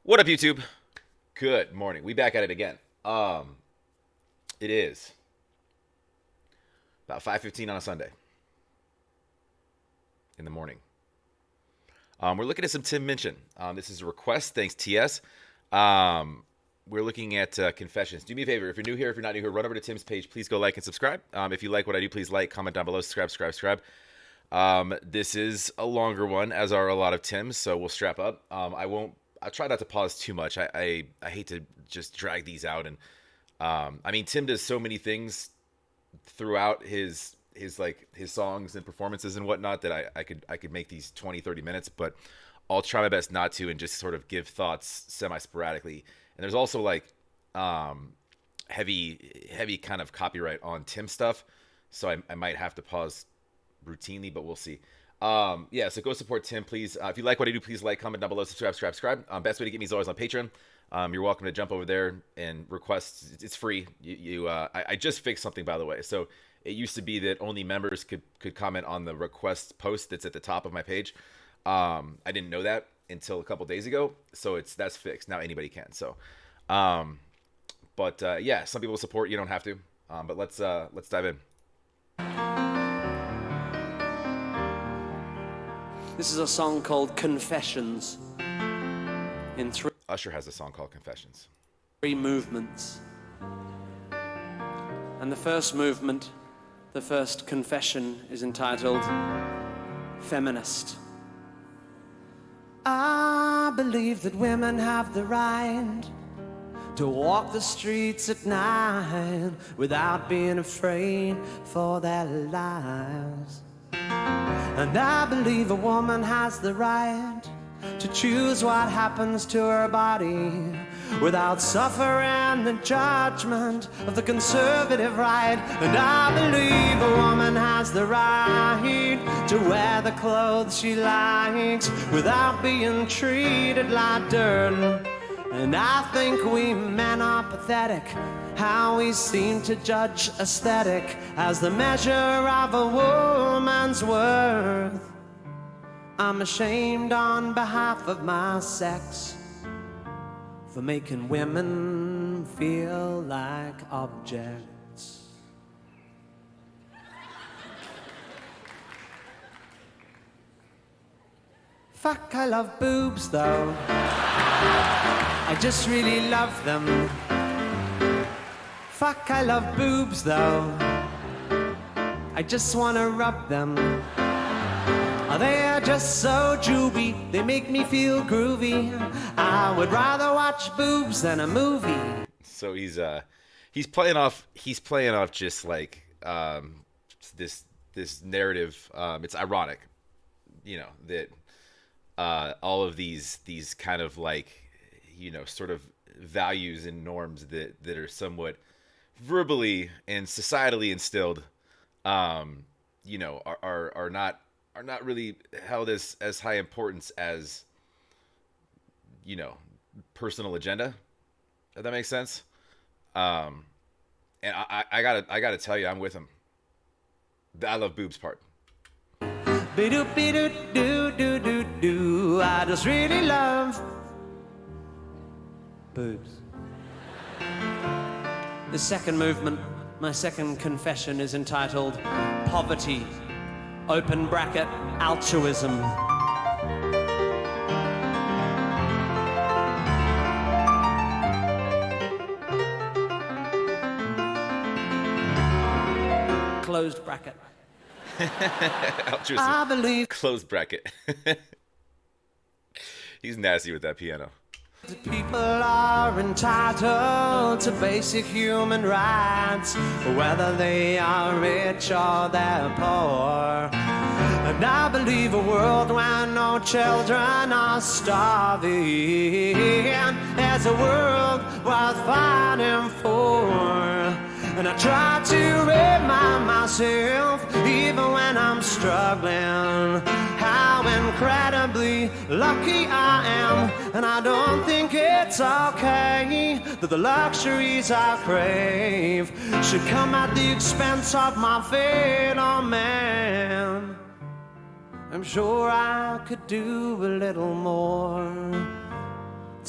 What up, YouTube? Good morning. We back at it again. It is about 5:15 on a Sunday in the morning. We're looking at some Tim Minchin. This is a request. Thanks, TS. We're looking at confessions. Do me a favor. If you're new here, if you're not new here, run over to Tim's page. Please go like and subscribe. If you like what I do, please like, comment down below, subscribe. This is a longer one, as are a lot of Tim's, so we'll strap up. I'll try not to pause too much. I hate to just drag these out. And I mean, Tim does so many things throughout his songs and performances and whatnot that I could make these 20-30 minutes, but I'll try my best not to and just sort of give thoughts semi-sporadically. And there's also heavy kind of copyright on Tim stuff, so I might have to pause routinely, but we'll see. So go support Tim, please. If you like what I do, please like, comment down below, subscribe. Best way to get me is always on Patreon. You're welcome to jump over there and request. It's free. I just fixed something, by the way. So it used to be that only members could comment on the request post that's at the top of my page. I didn't know that until a couple days ago. So that's fixed. Now anybody can. So, some people support. You don't have to. But let's dive in. This is a song called Confessions in Usher has a song called Confessions. 3 movements. And the first movement, the first confession, is entitled Feminist. I believe that women have the right to walk the streets at night without being afraid for their lives. And I believe a woman has the right to choose what happens to her body without suffering the judgment of the conservative right. And I believe a woman has the right to wear the clothes she likes without being treated like dirt. And I think we men are pathetic, how we seem to judge aesthetic as the measure of a woman's worth. I'm ashamed on behalf of my sex for making women feel like objects. Fuck, I love boobs though. I just really love them. Fuck, I love boobs though. I just wanna rub them. They're just so juby, they make me feel groovy. I would rather watch boobs than a movie. So he's playing off just like this narrative. It's ironic, that all of these kind of sort of values and norms that are somewhat verbally and societally instilled, are not really held as high importance as, personal agenda, if that makes sense. And I gotta tell you, I'm with him. I love boobs part. I just really love boobs. The second movement, my second confession, is entitled Poverty, open bracket, altruism. Closed bracket. Altruism. I believe Closed bracket. He's nasty with that piano. that people are entitled to basic human rights, whether they are rich or they're poor. And I believe a world where no children are starving is a world worth fighting for. And I try to remind myself, even when I'm struggling, how incredibly lucky I am. And I don't think it's okay that the luxuries I crave should come at the expense of my fellow man. I'm sure I could do a little more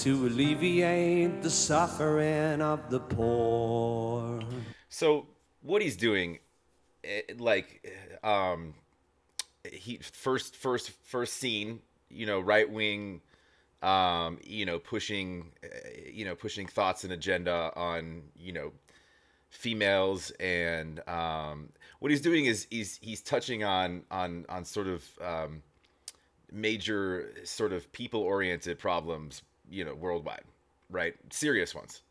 to alleviate the suffering of the poor. So what he's doing, like, he first scene, right wing, pushing thoughts and agenda on females, and what he's doing is he's touching on sort of major sort of people oriented problems, worldwide, right? Serious ones.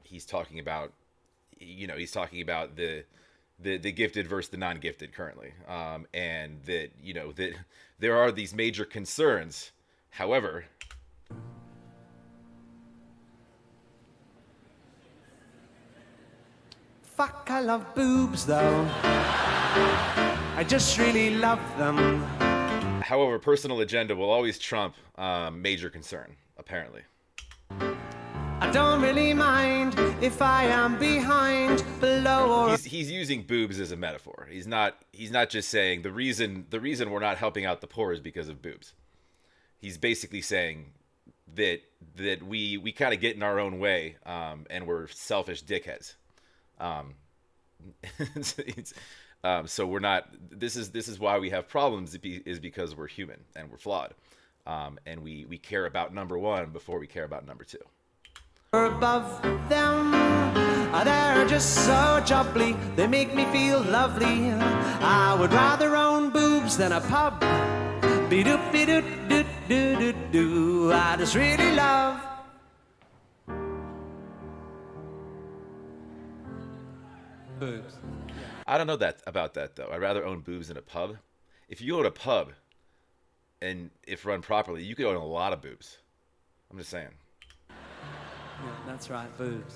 He's talking about the gifted versus the non-gifted currently, and that there are these major concerns. However, Fuck, I love boobs though. I just really love them. personal agenda will always trump major concern, apparently. I don't really mind if I am behind, below, or He's using boobs as a metaphor. He's not just saying the reason we're not helping out the poor is because of boobs. He's basically saying that we kind of get in our own way, and we're selfish dickheads. So we're not. This is why we have problems. Is because we're human and we're flawed, and we care about number one before we care about number two. above them. They're just so jubbly, they make me feel lovely. I would rather own boobs than a pub. Be-doop-be-doot-doot-doot-doot-doo. I just really love boobs. I don't know about that though. I'd rather own boobs than a pub. If you own a pub, and if run properly, you could own a lot of boobs. I'm just saying. Yeah, that's right, boobs.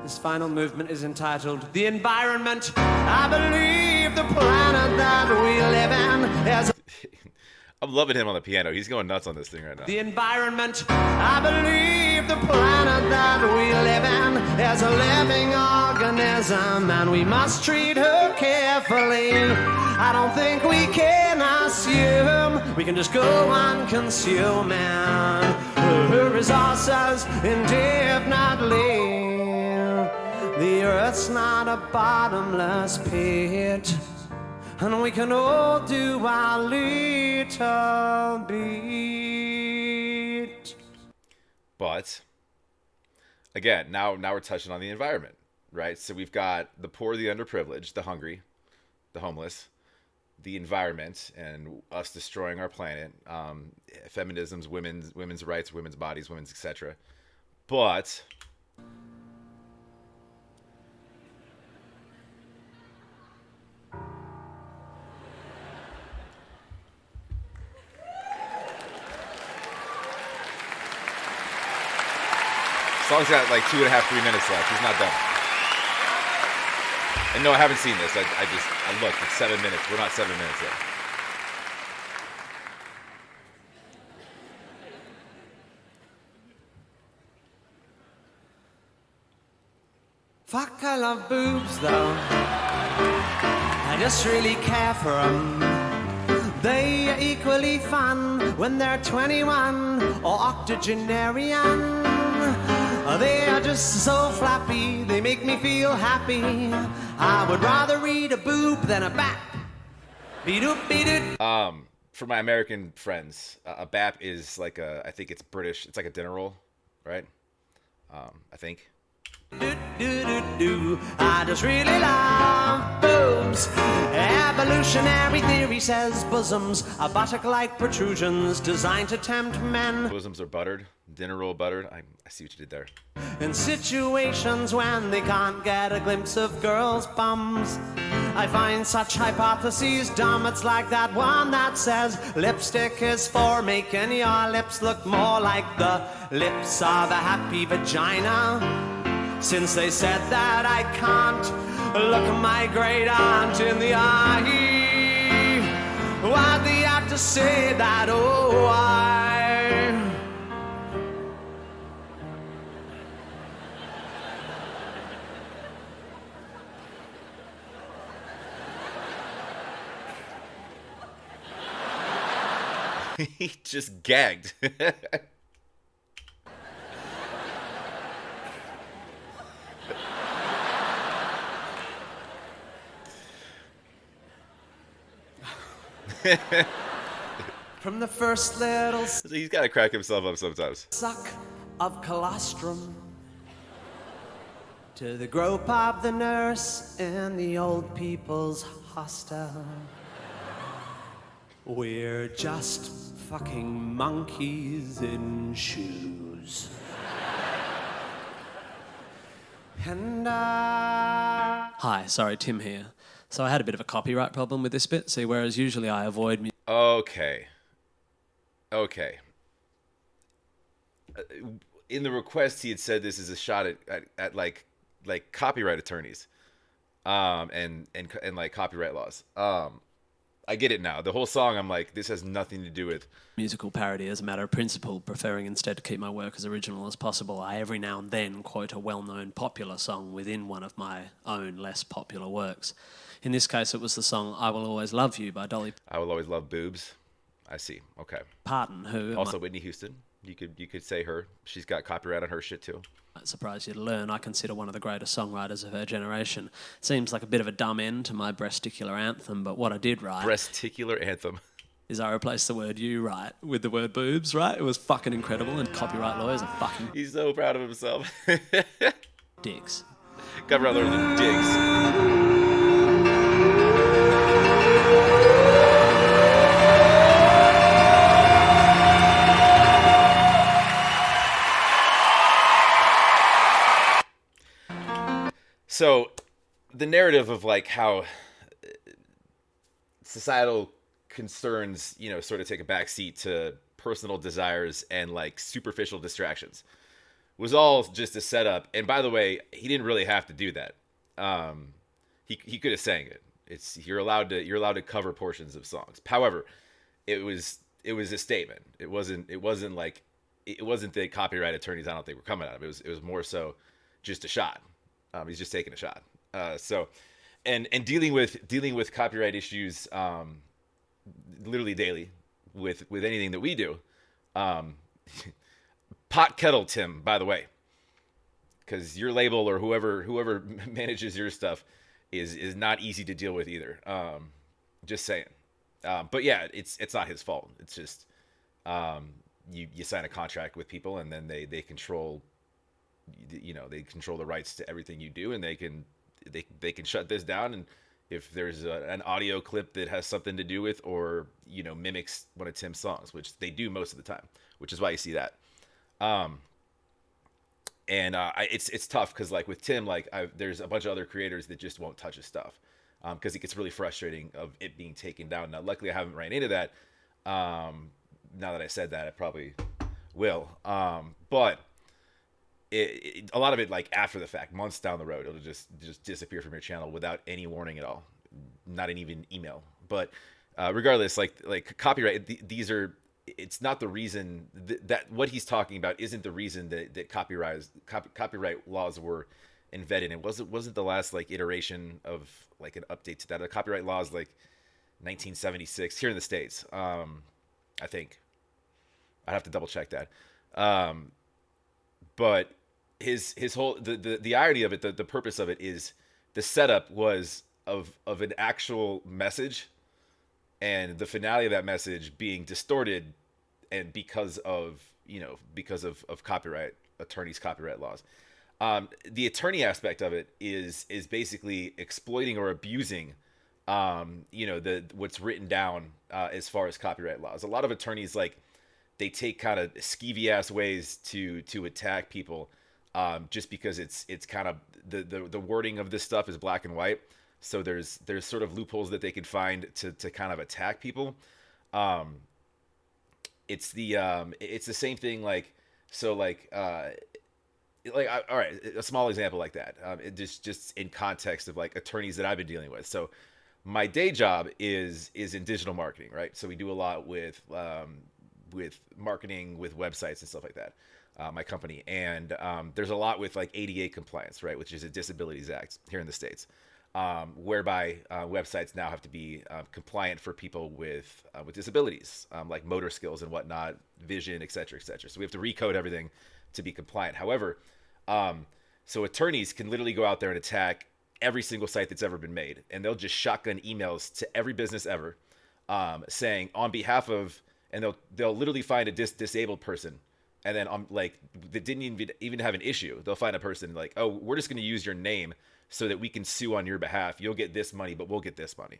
This final movement is entitled The Environment. I believe the planet that we live in is I'm loving him on the piano. He's going nuts on this thing right now. the environment. I believe the planet that we live in is a living organism, and we must treat her carefully. I don't think we can assume we can just go on consuming her resources indefinitely. The earth's not a bottomless pit, and we can all do our little bit. But again, now we're touching on the environment, right? So we've got the poor, the underprivileged, the hungry, the homeless, the environment, and us destroying our planet, feminism's, women's rights, women's bodies, women's etc. But song's got like 2.5, 3 minutes left. He's not done. And no, I haven't seen this. I looked. It's 7 minutes. We're not 7 minutes yet. Fuck, I love boobs though. I just really care for them. They are equally fun when they're 21 or octogenarian. They are just so flappy, they make me feel happy. I would rather read a boob than a bat. Be-doop-be-doop. For my American friends, a bap is like I think it's British. It's like a dinner roll, right? I think. Do-do-do-do. I just really love boobs. Evolutionary theory says bosoms are buttock-like protrusions designed to tempt men. Bosoms are buttered. Dinner roll buttered. I see what you did there. In situations when they can't get a glimpse of girls' bums, I find such hypotheses dumb. It's like that one that says lipstick is for making your lips look more like the lips of a happy vagina. Since they said that, I can't look my great aunt in the eye. Why'd they have to say that? Oh, He just gagged. From the first little He's got to crack himself up sometimes. suck of colostrum to the grope of the nurse in the old people's hostel. We're just fucking monkeys in shoes. And Hi, sorry, Tim here. So I had a bit of a copyright problem with this bit. See, whereas usually I avoid Okay. Okay. In the request, he had said this is a shot at like copyright attorneys, and like copyright laws. I get it now. The whole song, I'm like, this has nothing to do with. musical parody as a matter of principle, preferring instead to keep my work as original as possible. I every now and then quote a well-known popular song within one of my own less popular works. In this case, it was the song "I Will Always Love You" by Dolly I will always love boobs. I see. Okay. Parton, who Also, Whitney Houston. You could say her. She's got copyright on her shit too. might surprise you to learn, I consider one of the greatest songwriters of her generation. Seems like a bit of a dumb end to my breasticular anthem, but what I did write Breasticular anthem. is I replaced the word "you" right with the word "boobs" right. It was fucking incredible, and copyright lawyers are fucking He's so proud of himself. dicks. Copyright lawyers and digs. So, the narrative of like how societal concerns, sort of take a backseat to personal desires and like superficial distractions was all just a setup. And by the way, he didn't really have to do that. He could have sang it. You're allowed to cover portions of songs. However, it was a statement. It wasn't the copyright attorneys, I don't think, were coming at him. It was more so just a shot. He's just taking a shot. So, and dealing with copyright issues, literally daily with anything that we do. Pot kettle Tim, by the way, because your label or whoever manages your stuff is not easy to deal with either. Just saying. But yeah, it's not his fault. It's just you sign a contract with people, and then they control. They control the rights to everything you do, and they can shut this down. And if there's an audio clip that has something to do with or mimics one of Tim's songs, which they do most of the time, which is why you see that. It's tough because like with Tim, like there's a bunch of other creators that just won't touch his stuff because it gets really frustrating of it being taken down. Now, luckily, I haven't ran into that. Now that I said that, I probably will. But a lot of it, like after the fact, months down the road, it'll just disappear from your channel without any warning at all, not even email. But regardless, like copyright, these are. It's not the reason that what he's talking about isn't the reason that copyright laws were invented. It wasn't the last like iteration of like an update to that. The copyright laws like 1976 here in the States. I think I'd have to double check that. But his whole the irony of it, the purpose of it is the setup was of an actual message, and the finale of that message being distorted, and because of copyright attorneys, copyright laws. The attorney aspect of it is basically exploiting or abusing, what's written down as far as copyright laws. A lot of attorneys like they take kind of skeevy ass ways to attack people, just because it's kind of the wording of this stuff is black and white. So there's sort of loopholes that they could find to kind of attack people. It's the same thing like so like all right, a small example like that. It just in context of like attorneys that I've been dealing with. So my day job is in digital marketing, right? So we do a lot with marketing, with websites and stuff like that. My company, and there's a lot with like ADA compliance, right, which is a Disabilities Act here in the States. whereby websites now have to be compliant for people with disabilities, like motor skills and whatnot, vision, et cetera, et cetera. So we have to recode everything to be compliant. However, um, so attorneys can literally go out there and attack every single site that's ever been made, and they'll just shotgun emails to every business ever, saying on behalf of, and they'll literally find a disabled person, and then like that didn't even have an issue. They'll find a person like, oh, we're just going to use your name so that we can sue on your behalf. You'll get this money, but we'll get this money.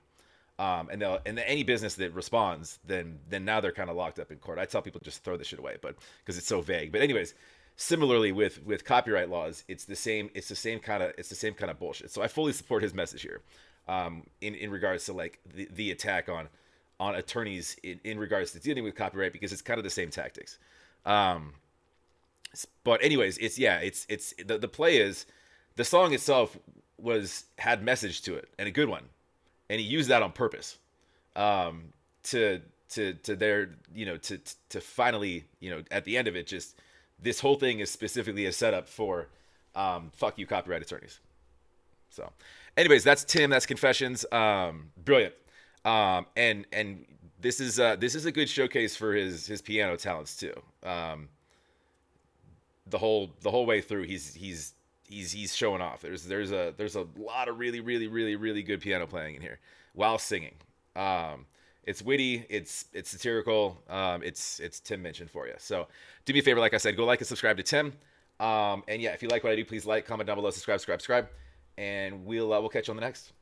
And any business that responds, then now they're kind of locked up in court. I tell people just throw this shit away, but because it's so vague. But anyways, similarly with copyright laws, it's the same kind of bullshit. So I fully support his message here, in regards to like the attack on attorneys in regards to dealing with copyright, because it's kind of the same tactics. Um, but anyways, it's the play is the song itself had message to it, and a good one, and he used that on purpose, um, to their, to finally, at the end of it, just this whole thing is specifically a setup for fuck you copyright attorneys. So, anyways, that's Tim. That's Confessions. Brilliant. And this is a good showcase for his piano talents too. The whole way through, he's showing off. There's a lot of really really really really good piano playing in here while singing. It's witty, it's satirical. It's Tim Minchin for you. So do me a favor, like I said, go like and subscribe to Tim. And yeah, if you like what I do, please like, comment down below, subscribe, and we'll catch you on the next.